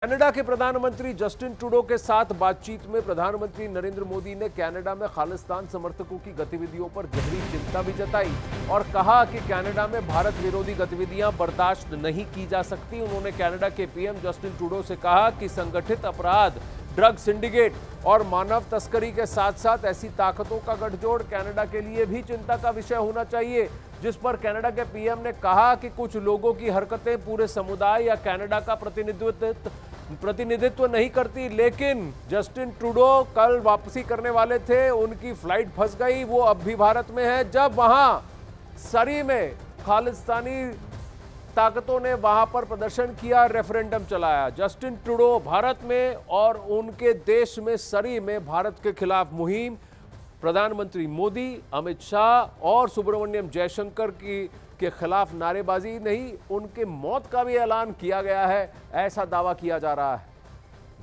Canada के प्रधानमंत्री Justin Trudeau के साथ बातचीत में प्रधानमंत्री नरेंद्र मोदी ने कनाडा में खालिस्तान समर्थकों की गतिविधियों पर गहरी चिंता भी जताई और कहा कि कनाडा में भारत विरोधी गतिविधियां बर्दाश्त नहीं की जा सकती। उन्होंने कनाडा के पीएम जस्टिन ट्रूडो से कहा कि संगठित अपराध, ड्रग सिंडिकेट और मानव तस्करी के साथ साथ ऐसी ताकतों का गठजोड़ कनाडा के लिए भी चिंता का विषय होना चाहिए, जिस पर कनाडा के पीएम ने कहा कि कुछ लोगों की हरकतें पूरे समुदाय या कनाडा का प्रतिनिधित्व नहीं करती। लेकिन जस्टिन ट्रूडो कल वापसी करने वाले थे, उनकी फ्लाइट फंस गई। वो अब भी भारत में है, जब वहां सरी में खालिस्तानी ताकतों ने वहां पर प्रदर्शन किया, रेफरेंडम चलाया। जस्टिन ट्रूडो भारत में और उनके देश में सरी में भारत के खिलाफ मुहिम, प्रधानमंत्री मोदी, अमित शाह और सुब्रमण्यम जयशंकर के खिलाफ नारेबाजी नहीं, उनके मौत का भी ऐलान किया गया है, ऐसा दावा किया जा रहा है।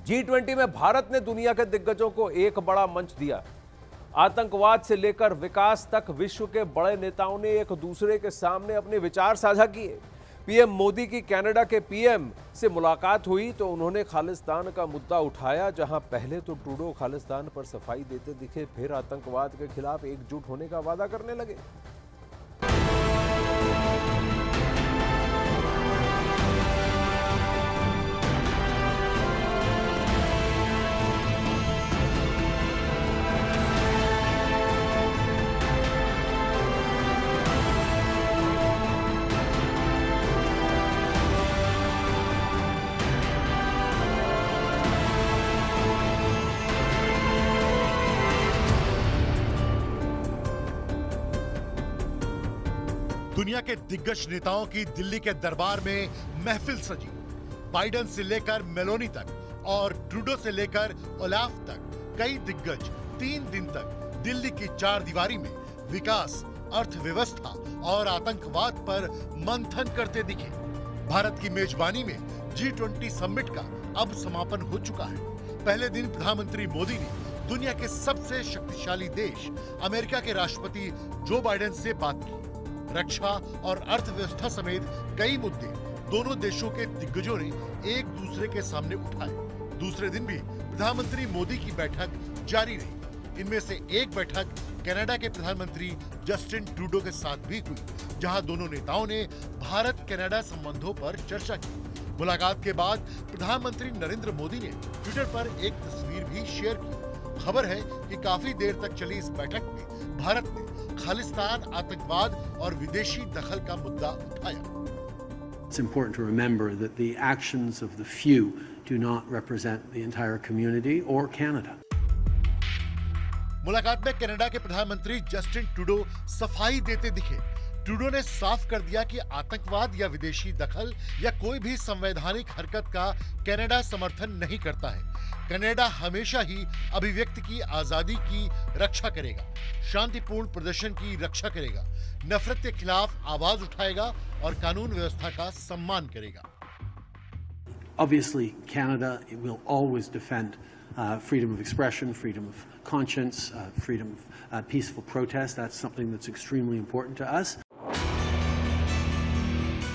G20 में भारत ने दुनिया के दिग्गजों को एक बड़ा मंच दिया। आतंकवाद से लेकर विकास तक विश्व के बड़े नेताओं ने एक दूसरे के सामने अपने विचार साझा किए। पीएम मोदी की कनाडा के पीएम से मुलाकात हुई तो उन्होंने खालिस्तान का मुद्दा उठाया। जहां पहले तो ट्रूडो खालिस्तान पर सफाई देते दिखे, फिर आतंकवाद के खिलाफ एकजुट होने का वादा करने लगे। दुनिया के दिग्गज नेताओं की दिल्ली के दरबार में महफिल सजी। बाइडेन से लेकर मेलोनी तक और ट्रूडो से लेकर ओलाफ तक कई दिग्गज 3 दिन तक दिल्ली की चार दीवारी में विकास, अर्थव्यवस्था और आतंकवाद पर मंथन करते दिखे। भारत की मेजबानी में G20 समिट का अब समापन हो चुका है। पहले दिन प्रधानमंत्री मोदी ने दुनिया के सबसे शक्तिशाली देश अमेरिका के राष्ट्रपति जो बाइडेन से बात की। रक्षा और अर्थव्यवस्था समेत कई मुद्दे दोनों देशों के दिग्गजों ने एक दूसरे के सामने उठाए। दूसरे दिन भी प्रधानमंत्री मोदी की बैठक जारी रही। इनमें से एक बैठक कनाडा के प्रधानमंत्री जस्टिन ट्रूडो के साथ भी हुई, जहां दोनों नेताओं ने भारत कनाडा संबंधों पर चर्चा की। मुलाकात के बाद प्रधानमंत्री नरेंद्र मोदी ने ट्विटर पर एक तस्वीर भी शेयर की। खबर है कि काफी देर तक चली इस बैठक में भारत ने खालिस्तान, आतंकवाद और विदेशी दखल का मुद्दा उठाया। It's important to remember that the actions of the few do not represent the entire community or Canada. मुलाकात में कनाडा के प्रधानमंत्री जस्टिन ट्रूडो सफाई देते दिखे। ट्रूडो ने साफ कर दिया कि आतंकवाद या विदेशी दखल या कोई भी संवैधानिक हरकत का कनाडा समर्थन नहीं करता है। कनाडा हमेशा ही अभिव्यक्ति की आजादी की रक्षा करेगा, शांतिपूर्ण प्रदर्शन की रक्षा करेगा, नफरत के खिलाफ आवाज उठाएगा और कानून व्यवस्था का सम्मान करेगा। Obviously, Canada will always defend freedom of expression, freedom of conscience, freedom of peaceful protest. That's something that's extremely important to us.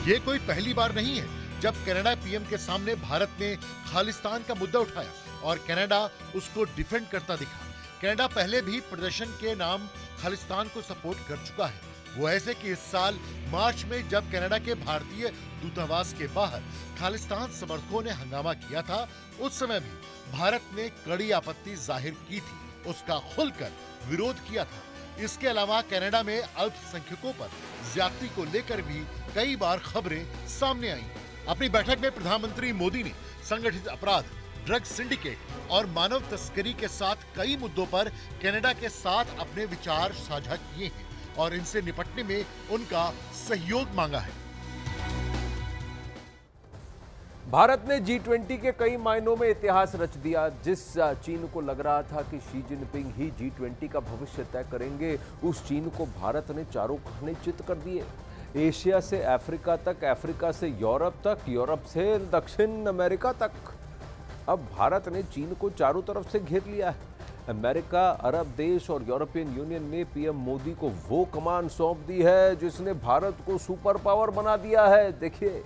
ये कोई पहली बार नहीं है जब कनाडा पीएम के सामने भारत ने खालिस्तान का मुद्दा उठाया और कनाडा उसको डिफेंड करता दिखा। कनाडा पहले भी प्रदर्शन के नाम खालिस्तान को सपोर्ट कर चुका है। वो ऐसे कि इस साल मार्च में जब कनाडा के भारतीय दूतावास के बाहर खालिस्तान समर्थकों ने हंगामा किया था, उस समय भी भारत ने कड़ी आपत्ति जाहिर की थी, उसका खुलकर विरोध किया था। इसके अलावा कनाडा में अल्पसंख्यकों पर ज्यादती को लेकर भी कई बार खबरें सामने आई। अपनी बैठक में प्रधानमंत्री मोदी ने संगठित अपराध, ड्रग सिंडिकेट और मानव तस्करी के साथ कई मुद्दों पर कनाडा के साथ अपने विचार साझा किए हैं और इनसे निपटने में उनका सहयोग मांगा है। भारत ने G20 के कई मायनों में इतिहास रच दिया। जिस चीन को लग रहा था कि शी जिनपिंग ही G20 का भविष्य तय करेंगे, उस चीन को भारत ने चारों खाने चित कर दिए। एशिया से अफ्रीका तक, अफ्रीका से यूरोप तक, यूरोप से दक्षिण अमेरिका तक। अब भारत ने चीन को चारों तरफ से घेर लिया है। अमेरिका, अरब देश और यूरोपियन यूनियन ने पीएम मोदी को वो कमान सौंप दी है जिसने भारत को सुपर पावर बना दिया है। देखिए।